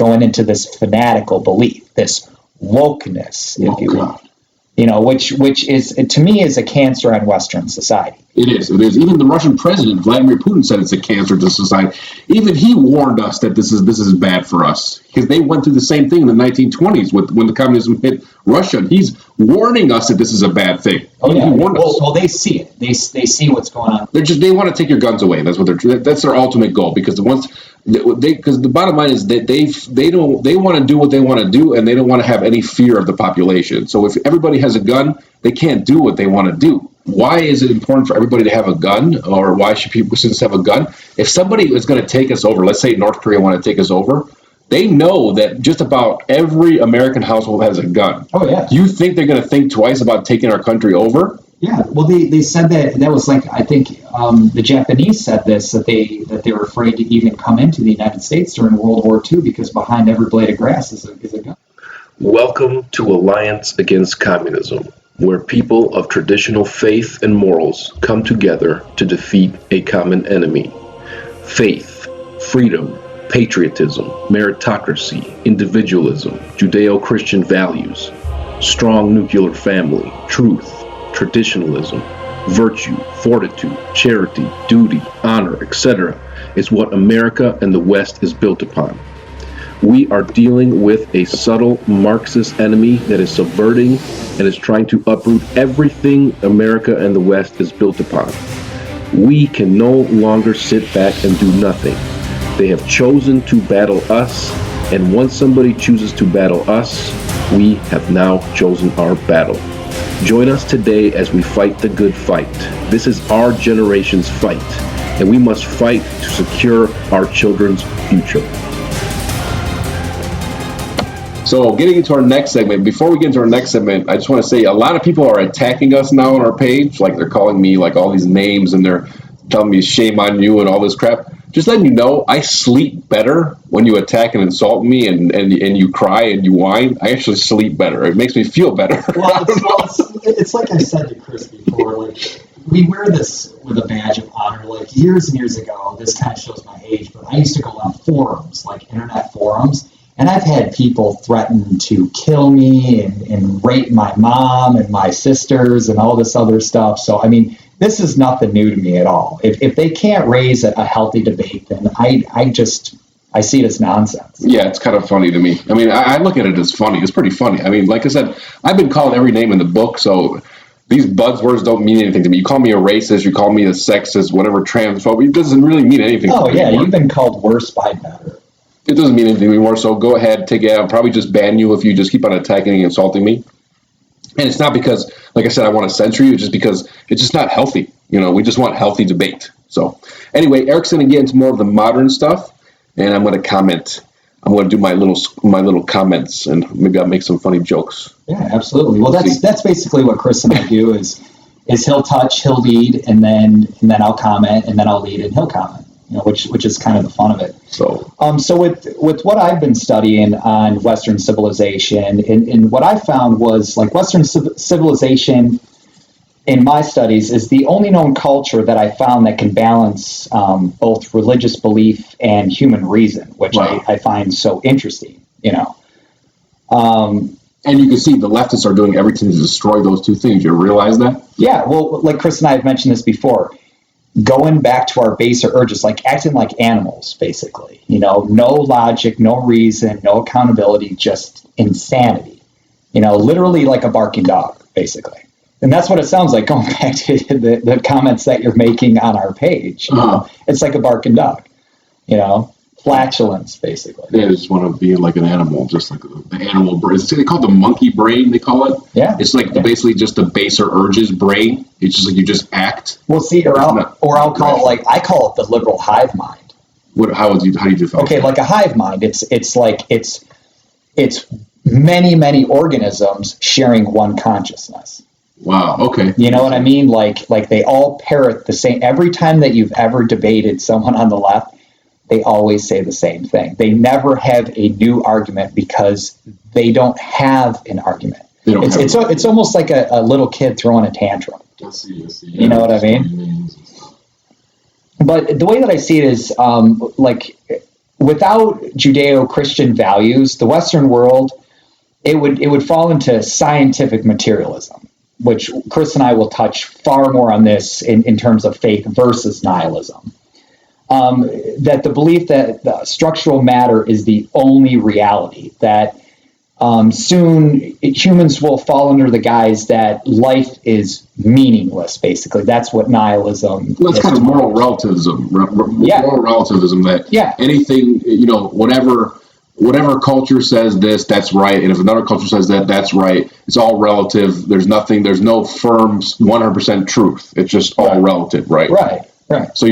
going into this fanatical belief, this wokeness, if you will. You know, which is, to me, is a cancer on Western society. It is. Even the Russian president, Vladimir Putin, said it's a cancer to society. Even he warned us that this is bad for us, because they went through the same thing in the 1920s when the communism hit Russia. He's warning us that this is a bad thing. Oh yeah. Well, they see it. They see what's going on. They want to take your guns away. That's their ultimate goal, because because the bottom line is that they want to do what they want to do, and they don't want to have any fear of the population. So if everybody has a gun, they can't do what they want to do. Why is it important for everybody to have a gun, or why should citizens have a gun? If somebody is going to take us over, let's say North Korea want to take us over, they know that just about every American household has a gun. Oh yeah. Do you think they're going to think twice about taking our country over? Yeah, well, they said that was like, I think the Japanese said this, that they were afraid to even come into the United States during World War II because behind every blade of grass is a gun. Welcome to Alliance Against Communism, where people of traditional faith and morals come together to defeat a common enemy. Faith, freedom, patriotism, meritocracy, individualism, Judeo-Christian values, strong nuclear family, truth, traditionalism, virtue, fortitude, charity, duty, honor, etc. is what America and the West is built upon. We are dealing with a subtle Marxist enemy that is subverting and is trying to uproot everything America and the West is built upon. We can no longer sit back and do nothing. They have chosen to battle us, and once somebody chooses to battle us, we have now chosen our battle. Join us today as we fight the good fight. This is our generation's fight, and we must fight to secure our children's future. So getting into our next segment, before we get into our next segment, I just want to say a lot of people are attacking us now on our page. Like, they're calling me like all these names, and they're telling me shame on you and all this crap. Just letting you know, I sleep better when you attack and insult me and you cry and you whine. I actually sleep better. It makes me feel better. Well, it's like I said to Chris before, like, we wear this with a badge of honor. Like, years and years ago, this kind of shows my age, but I used to go on forums, like internet forums, and I've had people threaten to kill me and rape my mom and my sisters and all this other stuff. So, I mean, this is nothing new to me at all. If they can't raise a healthy debate, then I see it as nonsense. Yeah, it's kind of funny to me. I mean, I look at it as funny. It's pretty funny. I mean, like I said, I've been called every name in the book, so these buzzwords don't mean anything to me. You call me a racist, you call me a sexist, whatever, transphobe, it doesn't really mean anything to me. Oh, yeah, you've been called worse by better. It doesn't mean anything anymore, so go ahead, take it out. I'll probably just ban you if you just keep on attacking and insulting me. And it's not because, like I said, I want to censor you. It's just because it's just not healthy. You know, we just want healthy debate. So anyway, Eric's going to get into more of the modern stuff, and I'm going to comment. I'm going to do my little comments, and maybe I'll make some funny jokes. Yeah, absolutely. Well, that's basically what Chris and I do is he'll touch, he'll lead, and then I'll comment, and then I'll lead, and he'll comment. You know, which is kind of the fun of it. So with what I've been studying on Western civilization, and what I found was, like, Western civilization in my studies is the only known culture that I found that can balance both religious belief and human reason, which wow. I find so interesting, you know. And you can see the leftists are doing everything to destroy those two things. You realize that? Yeah, well, like Chris and I have mentioned this before, going back to our baser urges, like acting like animals, basically. You know, no logic, no reason, no accountability, just insanity. You know, literally like a barking dog, basically. And that's what it sounds like, going back to the comments that you're making on our page. You know? It's like a barking dog, you know, flatulence, basically. They just want to be like an animal, just like the animal brain. They call it the monkey brain, they call it. Yeah. It's like basically just the baser urges brain. It's just like you just act. Well, see, or I'll call it, like, I call it the liberal hive mind. How do you define it? Okay, like a hive mind, it's like it's many organisms sharing one consciousness. Wow, okay. You know what I mean? Like they all parrot the same. Every time that you've ever debated someone on the left, they always say the same thing. They never have a new argument because they don't have an argument. It's almost like a little kid throwing a tantrum. I see. You know what I mean? But the way that I see it is, like without Judeo-Christian values, the Western world, it would fall into scientific materialism, which Chris and I will touch far more on this in terms of faith versus nihilism. That the belief that the structural matter is the only reality, that soon humans will fall under the guise that life is meaningless, basically. That's what nihilism Well, it's kind of moral relativism. Moral relativism that anything, whatever culture says this, that's right. And if another culture says that, that's right. It's all relative. There's no firm 100% truth. It's just all relative, right? Right. So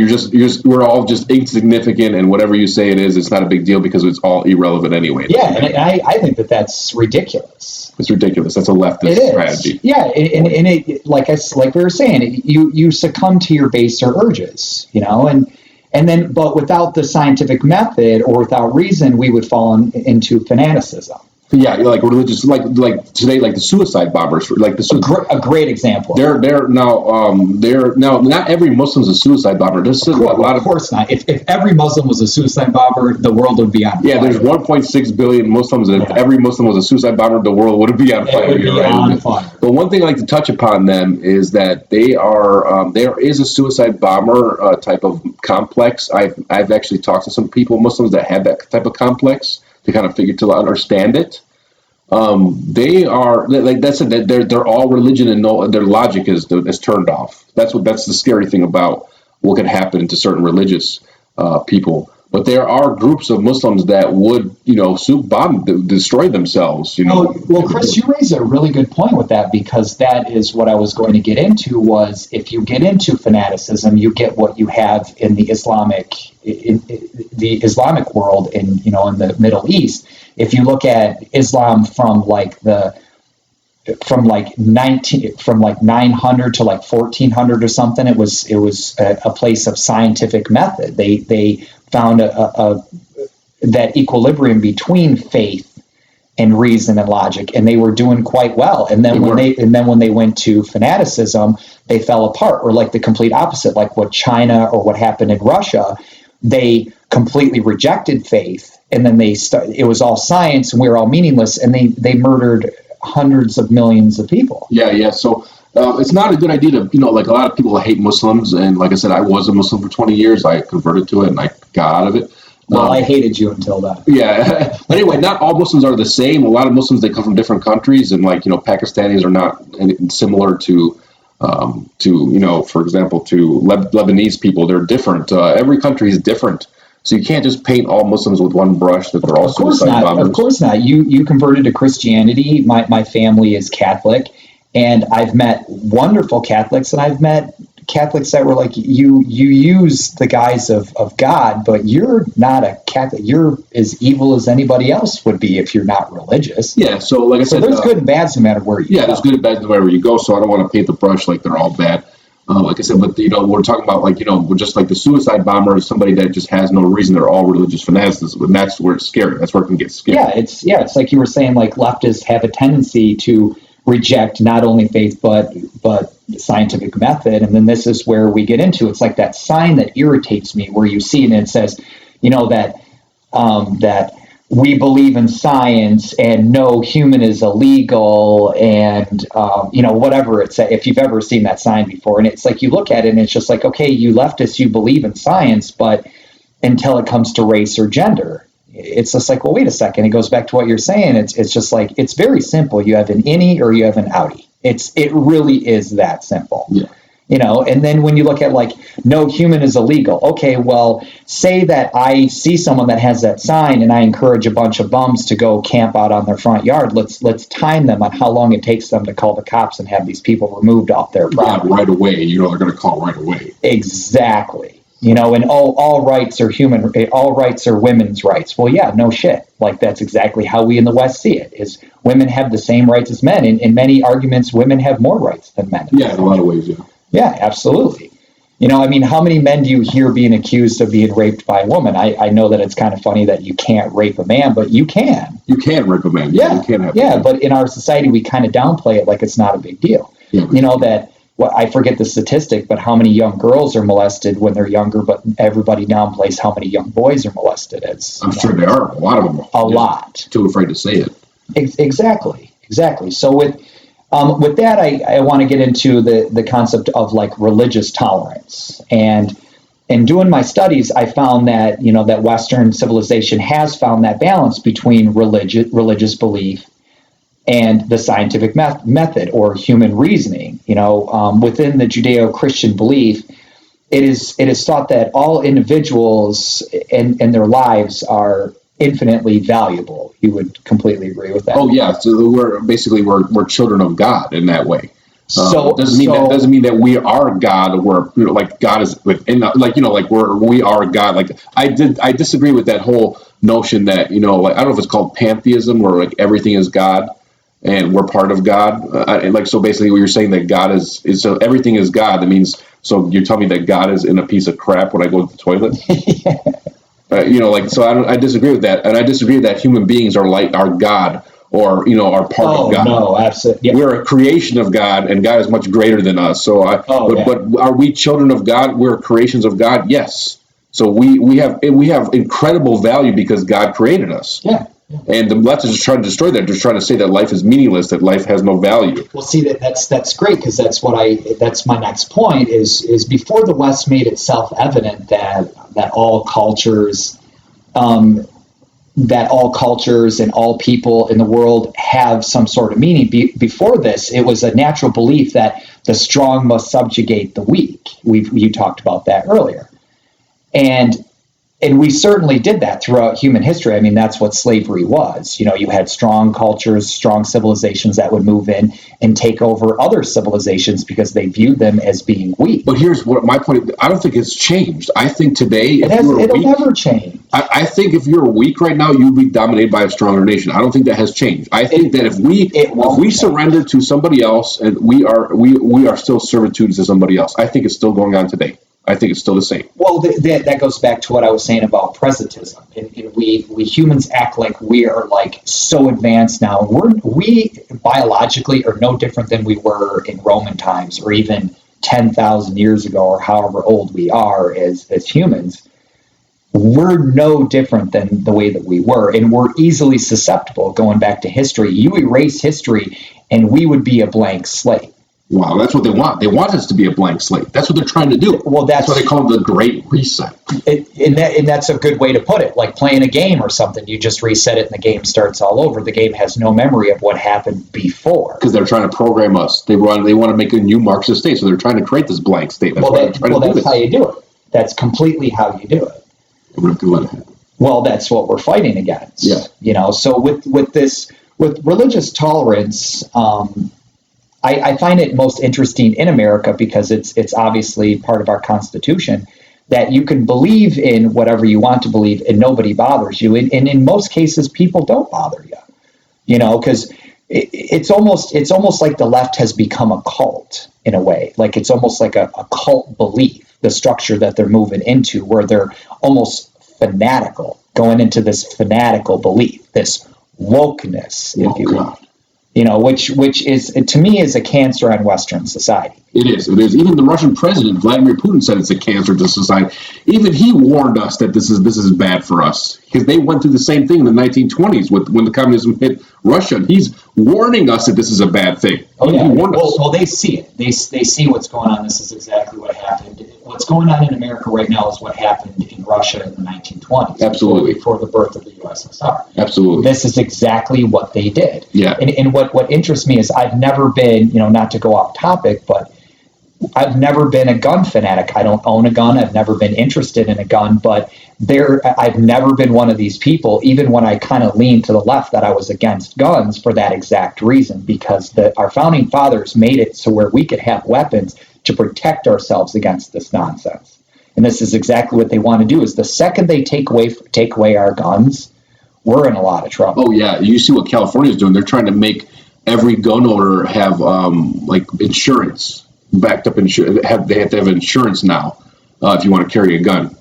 we're all just insignificant, and whatever you say it is, it's not a big deal because it's all irrelevant anyway. Yeah, and I think that's ridiculous. It's ridiculous. That's a leftist strategy. Yeah, and it like we were saying, you succumb to your baser urges, and then but without the scientific method or without reason, we would fall into fanaticism. Yeah, like religious, like today, like the suicide bombers, like a great example. They're now not every Muslim's a suicide bomber. There's a lot of course not. If every Muslim was a suicide bomber, the world would be on fire. Yeah, there's 1.6 billion Muslims, and if every Muslim was a suicide bomber, the world would be on fire. It would be on fire. But one thing I like to touch upon them is that they are there is a suicide bomber type of complex. I've actually talked to some people, Muslims, that have that type of complex. To kind of to understand it, they are like that's it. They're all religion and their logic is turned off. That's the scary thing about what could happen to certain religious people. But there are groups of Muslims that would destroy themselves. Well, Chris, you raise a really good point with that, because that is what I was going to get into. Was if you get into fanaticism, you get what you have in the Islamic world in the Middle East. If you look at Islam from 900 to 1400 or something, it was a place of scientific method. They found that equilibrium between faith and reason and logic, and they were doing quite well. And then when they went to fanaticism, they fell apart, or like the complete opposite, like what China or what happened in Russia. They completely rejected faith, and then it was all science, and we were all meaningless, and they murdered hundreds of millions of people. Yeah. So it's not a good idea to, like a lot of people hate Muslims, and like I said, I was a Muslim for 20 years. I converted to it, and I got out of it. Well, I hated you until then. Yeah. But anyway, not all Muslims are the same. A lot of Muslims, they come from different countries, and Pakistanis are not similar to for example, to Lebanese people. They're different. Every country is different. So you can't just paint all Muslims with one brush that they're all suicide bombers. Of course not. You converted to Christianity. My family is Catholic, and I've met wonderful Catholics, and I've met Catholics that were like, you use the guise of God, but you're not a Catholic. You're as evil as anybody else would be if you're not religious. Yeah, so like I said, there's good and bad no matter where you go. Yeah, there's good and bad no matter where you go, so I don't want to paint the brush like they're all bad. Like I said, but we're talking about just like the suicide bomber is somebody that just has no reason. They're all religious fanaticism, and that's where it's scary. That's where it can get scary. Yeah, it's like you were saying, like leftists have a tendency to reject not only faith but scientific method, and then this is where we get into it's like that sign that irritates me, where you see it and it says, that we believe in science and no human is illegal, and whatever it's if you've ever seen that sign before, and it's like you look at it and it's just like, okay, you leftists, you believe in science, but until it comes to race or gender, it's just like, well, wait a second. It goes back to what you're saying. It's just like, it's very simple. You have an innie or you have an outie. It really is that simple. Yeah. And then when you look at like, no human is illegal. Okay, well, say that I see someone that has that sign and I encourage a bunch of bums to go camp out on their front yard. Let's time them on how long it takes them to call the cops and have these people removed off their property. Yeah, right away. They're going to call right away. Exactly. And all rights are women's rights. Well, yeah, no shit. Like that's exactly how we in the West see it, is women have the same rights as men. In many arguments, women have more rights than men. Yeah, in a lot of ways, yeah. Yeah, absolutely. How many men do you hear being accused of being raped by a woman? I know that it's kind of funny that you can't rape a man, but you can. You can rape a man. Yeah, you can have but in our society, we kind of downplay it like it's not a big deal. Yeah, well, I forget the statistic, but how many young girls are molested when they're younger, but everybody downplays how many young boys are molested. I'm sure there are a lot of them. A lot. Too afraid to say it. Exactly. So with that, I want to get into the concept of like religious tolerance. And in doing my studies, I found that, that Western civilization has found that balance between religious belief and the scientific method or human reasoning. Within the Judeo-Christian belief, it is thought that all individuals and their lives are infinitely valuable. You would completely agree with that? Oh yeah, so we're children of God in that way. So that doesn't mean that we are God, or like God is within, we are God. Like I disagree with that whole notion that I don't know if it's called pantheism, where like everything is God and we're part of God. So basically, what you're saying that God is so everything is God. That means so you're telling me that God is in a piece of crap when I go to the toilet. So I disagree with that, and I disagree that human beings are God. Or are part of God. No, absolutely. Yeah. We're a creation of God, and God is much greater than us. So, but are we children of God? We're creations of God. Yes. So we have incredible value because God created us. Yeah. And the leftists are trying to destroy that. They're trying to say that life is meaningless, that life has no value. Well, see, that's great, because that's my next point is before the West made it self-evident that all cultures. That all cultures and all people in the world have some sort of meaning. Before this, it was a natural belief that the strong must subjugate the weak. You talked about that earlier. And we certainly did that throughout human history. I mean, that's what slavery was. You had strong cultures, strong civilizations that would move in and take over other civilizations because they viewed them as being weak. But here's what my point. I don't think it's changed. I think today, it'll never change. I think if you're weak right now, you'll be dominated by a stronger nation. I don't think that has changed. I think that if we surrender to somebody else, and we are still servitude to somebody else, I think it's still going on today. I think it's still the same. Well, that goes back to what I was saying about presentism. And we humans act like we are like so advanced now. We biologically are no different than we were in Roman times, or even 10,000 years ago, or however old we are as humans. We're no different than the way that we were, and we're easily susceptible. Going back to history, you erase history, and we would be a blank slate. Wow, that's what they want. They want us to be a blank slate. That's what they're trying to do. Well, that's what they call the Great Reset. And that's a good way to put it. Like playing a game or something, you just reset it and the game starts all over. The game has no memory of what happened before. Because they're trying to program us. They want to make a new Marxist state, so they're trying to create this blank state. That's how you do it. That's completely how you do it. We have to let it happen. Well, that's what we're fighting against. Yeah. So with religious tolerance, I find it most interesting in America because it's obviously part of our Constitution that you can believe in whatever you want to believe and nobody bothers you. And in most cases, people don't bother you, because it's almost like the left has become a cult in a way. Like it's almost like a cult belief, the structure that they're moving into, where they're almost fanatical, going into this fanatical belief, this wokeness, if you will. Which is, to me, is a cancer on Western society. It is. Even the Russian president, Vladimir Putin, said it's a cancer to society. Even he warned us that this is bad for us, because they went through the same thing in the 1920s when the communism hit Russia. He's warning us that this is a bad thing. Oh yeah. Well, they see it. They see what's going on. This is exactly what happened. What's going on in America right now is what happened in Russia in the 1920s. Absolutely. Before the birth of the USSR. Absolutely. This is exactly what they did. Yeah. And what interests me is I've never been, not to go off topic, but I've never been a gun fanatic. I don't own a gun. I've never been interested in a gun, but I've never been one of these people, even when I kind of leaned to the left, that I was against guns for that exact reason, because our founding fathers made it so where we could have weapons to protect ourselves against this nonsense. And this is exactly what they want to do, is the second they take away our guns, we're in a lot of trouble. Oh yeah. You see what California is doing. They're trying to make every gun owner have insurance. Backed up insurance. They have to have insurance now if you want to carry a gun.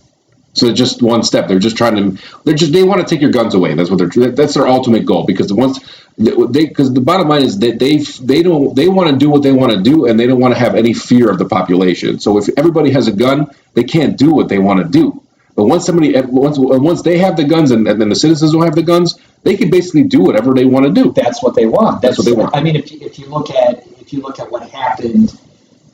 So just one step. They're just they want to take your guns away. That's their ultimate goal. Because the bottom line is that they want to do what they want to do, and they don't want to have any fear of the population. So if everybody has a gun, they can't do what they want to do. But once they have the guns, and then the citizens will have the guns, they can basically do whatever they want to do. That's what they want. That's what they want. I mean, if you look at what happened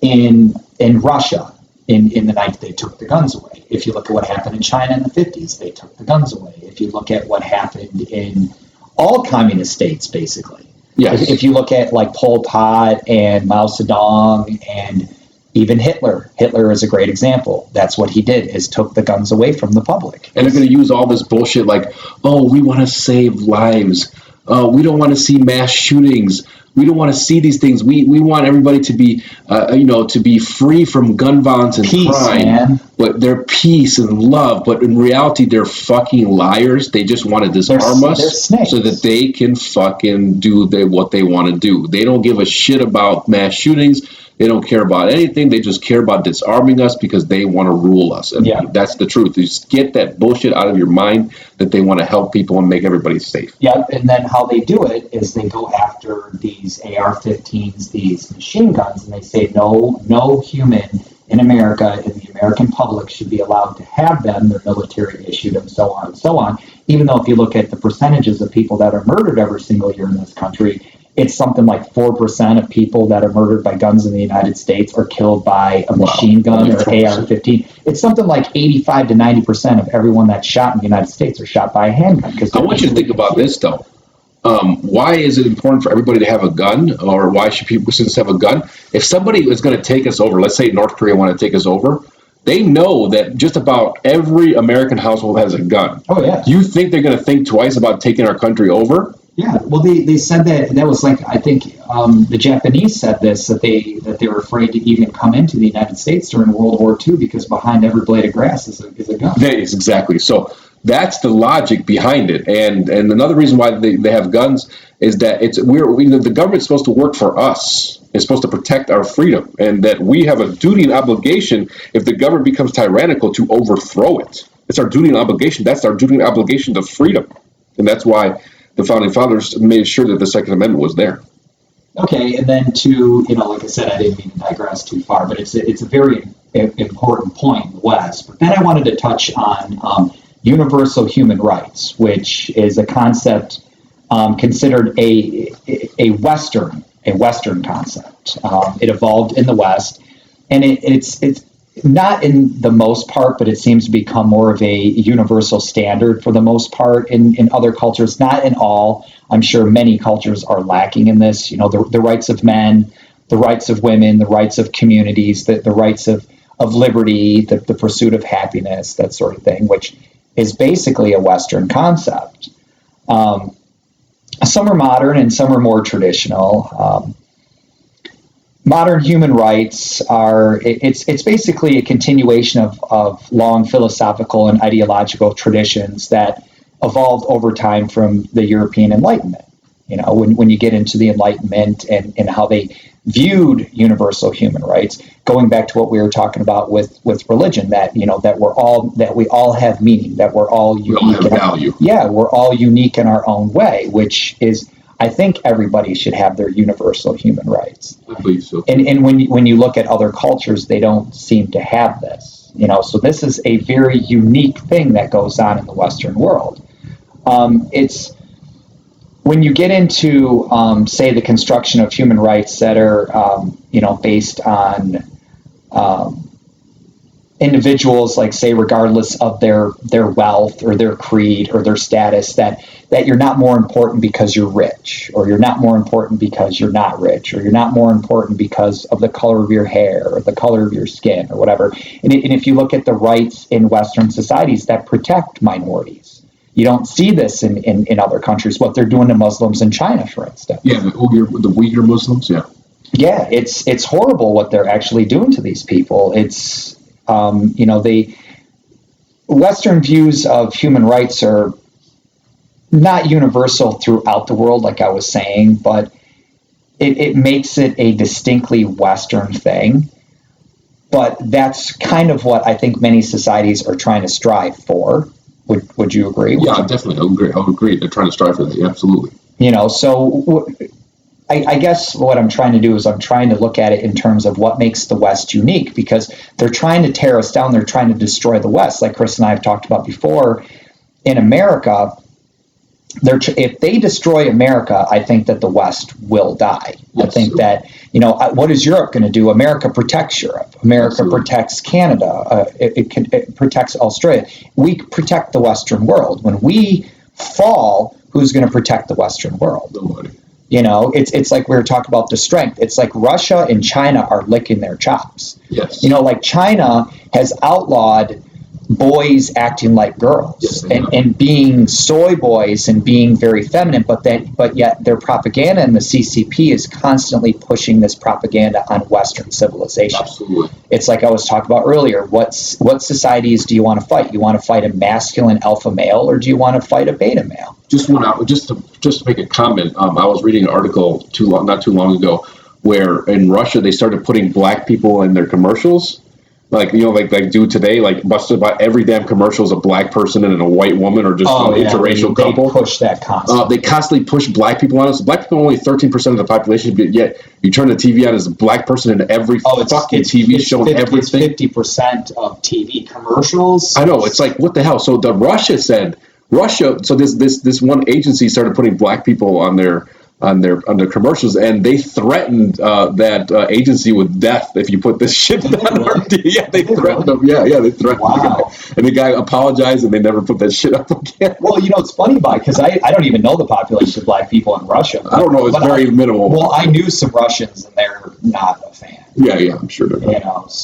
in Russia in the night they took the guns away. If you look at what happened in China in the 50s, they took the guns away. If you look at what happened in all communist states, basically. Yes. If you look at like Pol Pot and Mao Zedong and even Hitler. Hitler is a great example. That's what he did, is took the guns away from the public. And they're going to use all this bullshit like, oh, we want to save lives. We don't want to see mass shootings. We don't want to see these things. We want everybody to be, to be free from gun violence and crime. Man. But they're peace and love. But in reality, they're fucking liars. They just want to disarm us so that they can fucking do what they want to do. They don't give a shit about mass shootings. They don't care about anything. They just care about disarming us because they want to rule us. And that's the truth. You just get that bullshit out of your mind that they want to help people and make everybody safe. Yeah, and then how they do it is they go after these AR-15s, these machine guns, and they say no human in America, in the American public, should be allowed to have them. They're military issued and so on and so on. Even though if you look at the percentages of people that are murdered every single year in this country, it's something like 4% of people that are murdered by guns in the United States are killed by a machine gun or AR-15. It's something like 85 to 90% of everyone that's shot in the United States are shot by a handgun. I want you to think about this, though. Why is it important for everybody to have a gun, or why should citizens have a gun? If somebody is going to take us over, let's say North Korea want to take us over, they know that just about every American household has a gun. Oh, yeah. You think they're going to think twice about taking our country over? Yeah, well, they said that was like, I think the Japanese said this, that they were afraid to even come into the United States during World War II because behind every blade of grass is a gun. That is exactly. So that's the logic behind it. And another reason why they have guns is that the government's supposed to work for us. It's supposed to protect our freedom, and that we have a duty and obligation, if the government becomes tyrannical, to overthrow it. It's our duty and obligation. That's our duty and obligation to freedom. And that's why the founding fathers made sure that the Second Amendment was there. Okay, and then like I said, I didn't mean to digress too far, but it's a very important point in the West. But then I wanted to touch on universal human rights, which is a concept considered a Western concept. It evolved in the West, and it's not in the most part, but it seems to become more of a universal standard for the most part in other cultures, not in all. I'm sure many cultures are lacking in this. The rights of men, the rights of women, the rights of communities, the rights of liberty, the pursuit of happiness, that sort of thing, which is basically a Western concept. Some are modern and some are more traditional. Modern human rights it's basically a continuation of long philosophical and ideological traditions that evolved over time from the European Enlightenment. When you get into the Enlightenment and how they viewed universal human rights, going back to what we were talking about with religion, that we all have meaning, that we're all unique. We all have value. We're all unique in our own way, which is, I think everybody should have their universal human rights. I believe so. And when you look at other cultures, they don't seem to have this. So this is a very unique thing that goes on in the Western world. It's when you get into, say, the construction of human rights that are, based on individuals, like, say, regardless of their wealth or their creed or their status, that you're not more important because you're rich, or you're not more important because you're not rich, or you're not more important because of the color of your hair or the color of your skin or whatever. And if you look at the rights in Western societies that protect minorities, you don't see this in other countries, what they're doing to Muslims in China, for instance. Yeah, the Uyghur Muslims, yeah. Yeah, it's horrible what they're actually doing to these people. It's, Western views of human rights are not universal throughout the world, like I was saying, but it makes it a distinctly Western thing. but that's kind of what I think many societies are trying to strive for. Would you agree? Yeah, definitely. I would agree. They're trying to strive for that. Yeah, absolutely. So I guess what I'm trying to do is I'm trying to look at it in terms of what makes the West unique, because they're trying to tear us down. They're trying to destroy the West. Like Chris and I have talked about before, in America, if they destroy America, I think that the West will die. Yes. I think that, what is Europe going to do? America protects Europe. America Absolutely. Protects Canada. It protects Australia. We protect the Western world. When we fall, who's going to protect the Western world? Nobody. It's like we were talking about the strength. It's like Russia and China are licking their chops. Yes. Like China has outlawed boys acting like girls, yes, and being soy boys and being very feminine, but yet their propaganda and the CCP is constantly pushing this propaganda on Western civilization. Absolutely. It's like I was talking about earlier. What societies do you want to fight? You want to fight a masculine alpha male, or do you want to fight a beta male? Just to make a comment, I was reading an article not too long ago where in Russia they started putting black people in their commercials. Like do today, like busted by every damn commercial is a black person and a white woman, or just an interracial couple. They push that constantly. They constantly push black people on us. Black people are only 13% of the population, but yet you turn the TV on as a black person in every fucking TV show and everything. It's 50% of TV commercials. I know. It's like, what the hell? So Russia, so this one agency started putting black people on their commercials, and they threatened that agency with death if you put this shit on our TV. Yeah, they threatened them. Yeah, they threatened the guy. And the guy apologized, and they never put that shit up again. Well, it's funny, because I don't even know the population of black people in Russia. I don't know. It's very minimal. Well, I knew some Russians, and they're not a fan. Yeah, I'm sure they're not. So.